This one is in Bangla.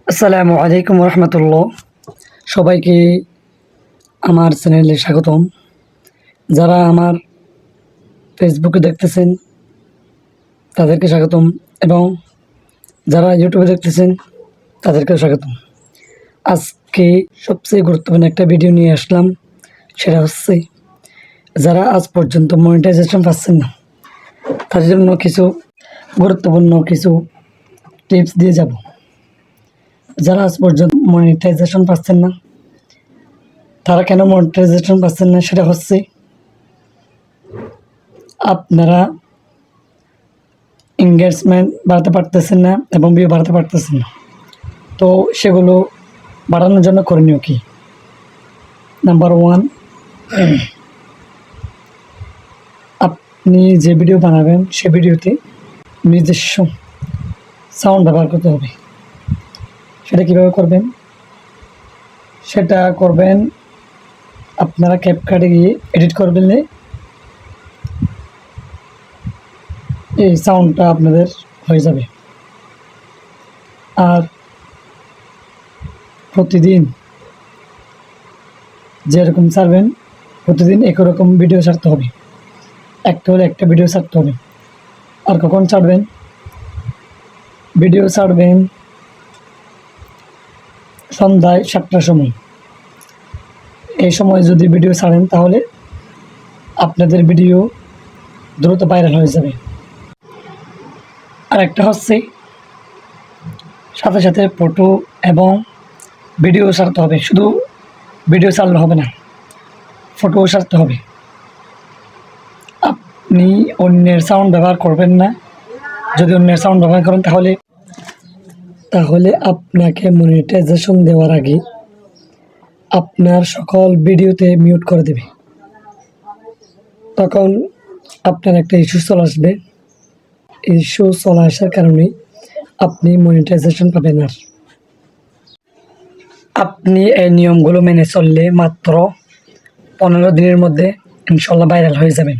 আসসালামু আলাইকুম রহমতুল্লাহ। সবাইকে আমার চ্যানেলে স্বাগতম। যারা আমার ফেসবুকে দেখতেছেন তাদেরকে স্বাগতম, এবং যারা ইউটিউবে দেখতেছেন তাদেরকেও স্বাগতম। আজকে সবচেয়ে গুরুত্বপূর্ণ একটা ভিডিও নিয়ে আসলাম। সেটা হচ্ছে, যারা আজ পর্যন্ত মনিটাইজেশন পাচ্ছেন না তাদের জন্য কিছু গুরুত্বপূর্ণ কিছু টিপস দিয়ে যাব। যারা আজ পর্যন্ত মনিটাইজেশন পাচ্ছেন না, তারা কেন মনিটাইজেশন পাচ্ছেন না সেটা হচ্ছে, আপনারা এঙ্গেজমেন্ট বাড়াতে পারতেছেন না এবং ভিউ বাড়াতে পারতেছেন না। তো সেগুলো বাড়ানোর জন্য করণীয় কী? নাম্বার 1, আপনি যে ভিডিও বানাবেন সে ভিডিওতে নিজস্ব সাউন্ড ব্যবহার করতে হবে। সেটা কীভাবে করবেন? সেটা করবেন, আপনারা ক্যাপকাটে গিয়ে এডিট করবেন, এই সাউন্ডটা আপনাদের হয়ে যাবে। আর প্রতিদিন যেরকম ছাড়বেন, প্রতিদিন একই রকম ভিডিও ছাড়তে হবে। একটা হলে একটা ভিডিও ছাড়তে হবে। আর কখন ছাড়বেন? ভিডিও ছাড়বেন সন্ধ্যায় 7টার সময়। এই সময় যদি ভিডিও ছাড়েন তাহলে আপনাদের ভিডিও দ্রুত ভাইরাল হয়ে যাবে। আর একটা হচ্ছে, সাথে সাথে ফটো এবং ভিডিও ছাড়তে হবে। শুধু ভিডিও ছাড়লে হবে না, ফটোও ছাড়তে হবে। আপনি অন্যের সাউন্ড ব্যবহার করবেন না। যদি অন্যের সাউন্ড ব্যবহার করেন তাহলে আপনাকে মনিটাইজেশন দেওয়ার আগে আপনার সকল ভিডিওতে মিউট করে দেবে। তখন আপনার একটা ইস্যু চলে আসবে। ইস্যু চলে আসার কারণে আপনি মনিটাইজেশন পাবেন। আর আপনি এই নিয়মগুলো মেনে চললে মাত্র 15 দিনের মধ্যে ইনশাল্লাহ ভাইরাল হয়ে যাবেন।